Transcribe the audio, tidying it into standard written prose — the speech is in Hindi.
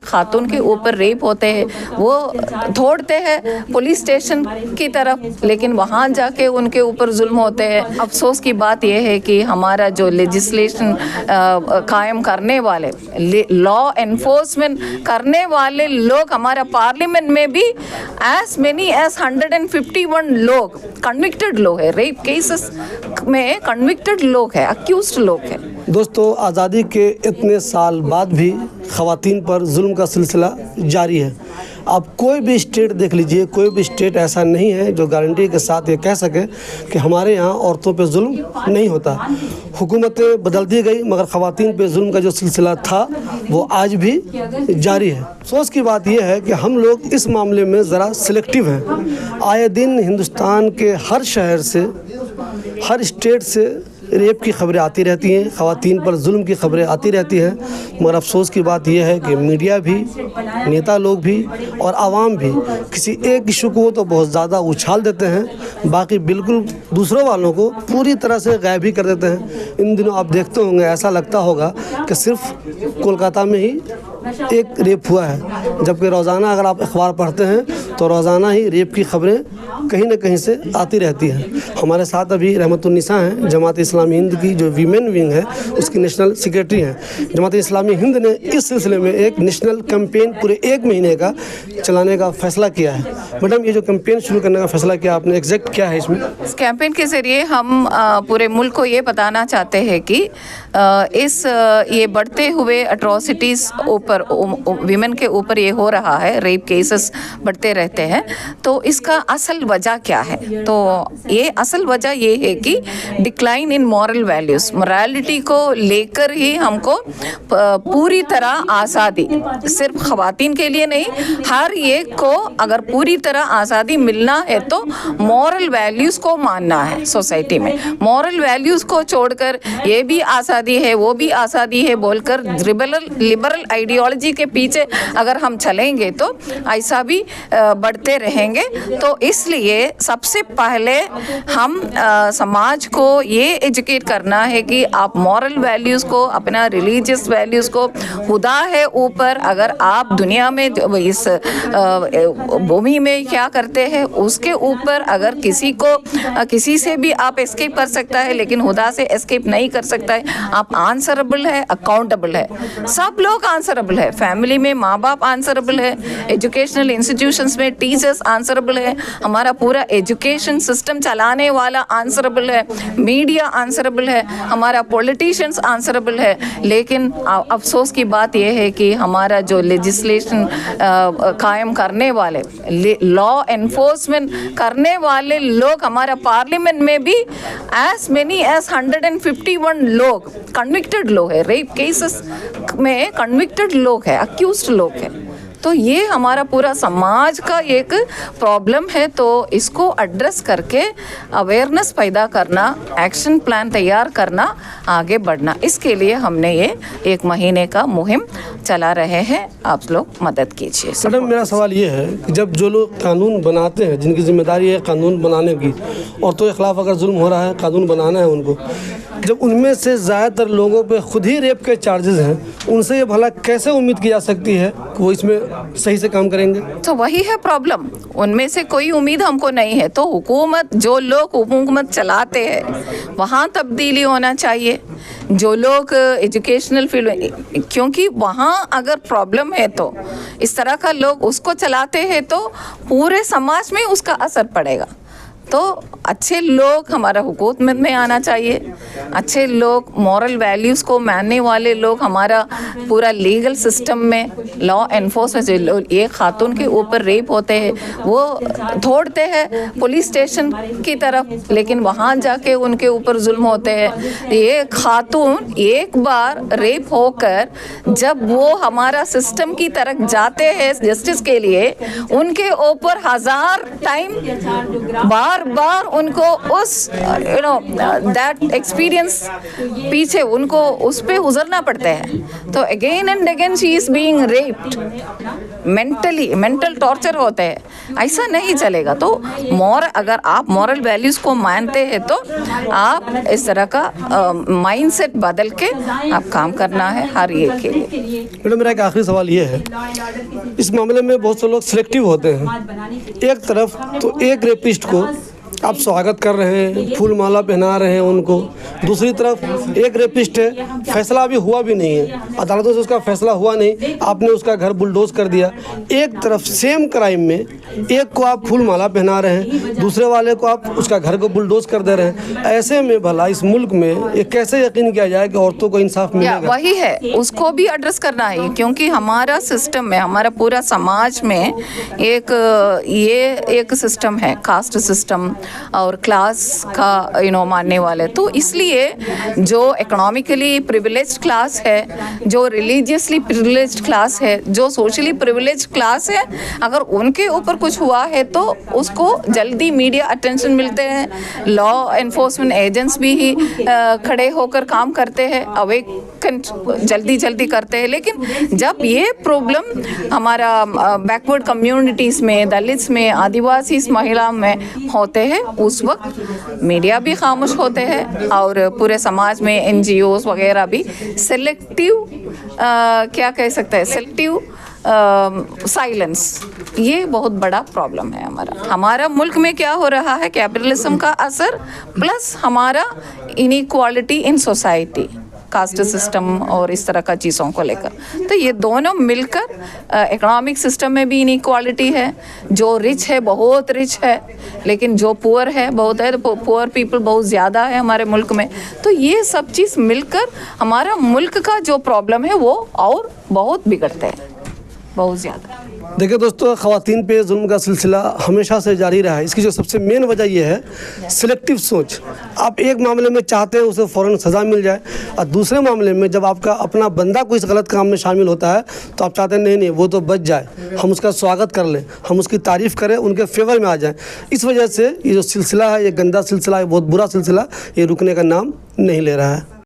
खातून के ऊपर रेप होते हैं वो दौड़ते हैं पुलिस स्टेशन की तरफ, लेकिन वहाँ जाके उनके ऊपर जुल्म होते हैं। अफसोस की बात यह है कि हमारा जो लेजिस्लेशन कायम करने वाले, लॉ एनफोर्समेंट करने वाले लोग हमारा पार्लियामेंट में भी एज मेनी एज 151 लोग कन्विक्टेड लोग है, रेप केसेस में कन्विक्टेड लोग है, अक्यूज्ड लोग है। दोस्तों, आज़ादी के इतने साल बाद भी ख़वातीन पर जुल्म का सिलसिला जारी है। आप कोई भी स्टेट देख लीजिए, कोई भी स्टेट ऐसा नहीं है जो गारंटी के साथ ये कह सके कि हमारे यहाँ औरतों पे जुल्म नहीं होता। हुकूमतें बदलती गई मगर ख़वातीन पे जुल्म का जो सिलसिला था वो आज भी जारी है। अफसोस की बात यह है कि हम लोग इस मामले में ज़रा सिलेक्टिव हैं। आए दिन हिंदुस्तान के हर शहर से, हर स्टेट से रेप की खबरें आती रहती हैं, ख़वातीन पर जुल्म की खबरें आती रहती हैं, मगर अफसोस की बात यह है कि मीडिया भी, नेता लोग भी और आवाम भी किसी एक इशू को तो बहुत ज़्यादा उछाल देते हैं, बाकी बिल्कुल दूसरों वालों को पूरी तरह से गायब ही कर देते हैं। इन दिनों आप देखते होंगे, ऐसा लगता होगा कि सिर्फ कोलकाता में ही एक रेप हुआ है, जबकि रोज़ाना अगर आप अखबार पढ़ते हैं तो रोज़ाना ही रेप की खबरें कहीं न कहीं से आती रहती हैं। हमारे साथ अभी रहमतुन्निसा हैं, जमात इस्लामी हिंद की जो वीमेन विंग है उसकी नेशनल सेक्रेटरी हैं। जमात इस्लामी हिंद ने इस सिलसिले में एक नेशनल कैंपेन पूरे 1 महीने का चलाने का फैसला किया है। मैडम, ये जो कैंपेन शुरू करने का फैसला किया आपने, एग्जैक्ट क्या है इसमें? इस कैंपेन के ज़रिए हम पूरे मुल्क को ये बताना चाहते हैं कि ये बढ़ते हुए अट्रॉसिटीज़ ऊपर, विमेन के ऊपर ये हो रहा है, रेप केसेस बढ़ते रहते हैं, तो इसका असल वजह क्या है? तो ये असल वजह ये है कि decline in moral values, morality को लेकर ही हमको पूरी तरह आज़ादी, सिर्फ ख़वातीन के लिए नहीं, हर एक को अगर पूरी तरह आज़ादी मिलना है तो मॉरल वैल्यूज़ को मानना है। सोसाइटी में मॉरल वैल्यूज़ को छोड़कर ये भी आज़ादी है वो भी आज़ादी है बोलकर लिबरल आइडियोलॉजी के पीछे अगर हम चलेंगे तो ऐसा भी बढ़ते रहेंगे। तो इसलिए सबसे पहले हम समाज को ये एजुकेट करना है कि आप मॉरल वैल्यूज़ को, अपना रिलीजियस वैल्यूज़ को, खुदा है ऊपर, अगर आप दुनिया में इस भूमि में क्या करते हैं उसके ऊपर अगर किसी से भी आप एस्केप कर सकता है लेकिन खुदा से एस्केप नहीं कर सकता है। आप आंसरेबल है, अकाउंटेबल है, सब लोग आंसरेबल है, फैमिली में माँ बाप आंसरेबल है, एजुकेशनल इंस्टीट्यूशंस में टीचर्स आंसरेबल है, हमारा पूरा एजुकेशन सिस्टम चलाने वाला आंसरेबल है, मीडिया आंसरेबल है, हमारा पॉलिटिशियंस आंसरेबल है। लेकिन अफसोस की बात यह है कि हमारा जो लेजिस्लेशन कायम करने वाले, लॉ एनफोर्समेंट करने वाले लोग हमारा पार्लियामेंट में भी एज मेनी एज 151 लोग कन्विक्टेड लोग है, रेप केसेस में कन्विक्टेड लोग है, अक्यूज्ड लोग है। तो ये हमारा पूरा समाज का एक प्रॉब्लम है, तो इसको एड्रेस करके अवेयरनेस पैदा करना, एक्शन प्लान तैयार करना, आगे बढ़ना, इसके लिए हमने ये 1 महीने का मुहिम चला रहे हैं। आप लोग मदद कीजिए। मैडम, मेरा सवाल ये है कि जब जो लोग कानून बनाते हैं, जिनकी जिम्मेदारी है कानून बनाने की, औरतों के खिलाफ अगर जुल्म हो रहा है, कानून बनाना है उनको, जब उनमें से ज़्यादातर लोगों पे खुद ही रेप के चार्जेस हैं, उनसे ये भला कैसे उम्मीद की जा सकती है कि वो इसमें सही से काम करेंगे? तो वही है प्रॉब्लम, उनमें से कोई उम्मीद हमको नहीं है। तो हुकूमत, जो लोग हुकूमत चलाते हैं वहाँ तब्दीली होना चाहिए, जो लोग एजुकेशनल फील्ड, क्योंकि वहाँ अगर प्रॉब्लम है तो इस तरह का लोग उसको चलाते हैं तो पूरे समाज में उसका असर पड़ेगा। तो अच्छे लोग हमारा हुकूमत में आना चाहिए, अच्छे लोग, मॉरल वैल्यूज़ को मानने वाले लोग हमारा पूरा लीगल सिस्टम में, लॉ एनफोर्समेंट, ये खातून के ऊपर रेप होते हैं वो दौड़ते हैं पुलिस स्टेशन की तरफ, लेकिन वहाँ जाके उनके ऊपर जुल्म होते हैं। ये खातून एक बार रेप होकर जब वो हमारा सिस्टम की तरफ जाते हैं जस्टिस के लिए, उनके ऊपर 1000 टाइम बार बार बार उनको उस दैट एक्सपीरियंस पीछे उनको उस पे गुजरना पड़ता है। तो again and again she is being raped, mental torture होते हैं। ऐसा नहीं चलेगा। तो अगर आप मॉरल वैल्यूज को मानते हैं तो आप इस तरह का माइंडसेट बदल के आप काम करना है हर एक के लिए। मैडम, मेरा एक आखिरी सवाल ये है, इस मामले में बहुत से लोग सिलेक्टिव होते हैं। एक तरफ तो एक रेपिस्ट को आप स्वागत कर रहे हैं, फूल माला पहना रहे हैं उनको, दूसरी तरफ एक रेपिस्ट है, फैसला अभी हुआ भी नहीं है, अदालतों से उसका फैसला हुआ नहीं, आपने उसका घर बुलडोज कर दिया। एक तरफ सेम क्राइम में एक को आप फूल माला पहना रहे हैं, दूसरे वाले को आप उसका घर को बुलडोज कर दे रहे हैं। ऐसे में भला इस मुल्क में ये कैसे यकीन किया जाए कि औरतों को इंसाफ मिलेगा? वही है, उसको भी एड्रेस करना है, क्योंकि हमारा सिस्टम में, हमारा पूरा समाज में एक सिस्टम है, कास्ट सिस्टम और क्लास का मानने वाले। तो इसलिए जो इकोनॉमिकली प्रिविलेज्ड क्लास है, जो रिलीजियसली प्रिविलेज्ड क्लास है, जो सोशली प्रिविलेज्ड क्लास है, अगर उनके ऊपर कुछ हुआ है तो उसको जल्दी मीडिया अटेंशन मिलते हैं, लॉ एनफोर्समेंट एजेंट्स भी ही खड़े होकर काम करते हैं, अवेकन जल्दी करते हैं। लेकिन जब ये प्रॉब्लम हमारा बैकवर्ड कम्युनिटीज़ में, दलित्स में, आदिवासी महिला में होते हैं, उस वक्त मीडिया भी खामोश होते हैं और पूरे समाज में NGOs वगैरह भी सेलेक्टिव क्या कह सकते हैं, सेलेक्टिव साइलेंस। ये बहुत बड़ा प्रॉब्लम है हमारा मुल्क में। क्या हो रहा है, कैपिटलिज्म का असर प्लस हमारा inequality in society, caste system और इस तरह का चीज़ों को लेकर। तो ये दोनों मिलकर इकोनॉमिक सिस्टम में भी इनइक्वालिटी है। जो रिच है बहुत रिच है, लेकिन जो पुअर है बहुत है, तो पुअर पीपल बहुत ज़्यादा है हमारे मुल्क में। तो ये सब चीज़ मिलकर हमारा मुल्क का जो प्रॉब्लम है वो और बहुत बिगड़ते हैं, बहुत ज़्यादा। देखिए दोस्तों, ख़वातीन पे जुल्म का सिलसिला हमेशा से जारी रहा है। इसकी जो सबसे मेन वजह यह है सिलेक्टिव सोच। आप एक मामले में चाहते हैं उसे फ़ौरन सज़ा मिल जाए, और दूसरे मामले में जब आपका अपना बंदा कोई इस गलत काम में शामिल होता है तो आप चाहते हैं नहीं वो तो बच जाए, हम उसका स्वागत कर लें, हम उसकी तारीफ़ करें, उनके फेवर में आ जाएँ। इस वजह से ये जो सिलसिला है, ये गंदा सिलसिला है, बहुत बुरा सिलसिला, ये रुकने का नाम नहीं ले रहा है।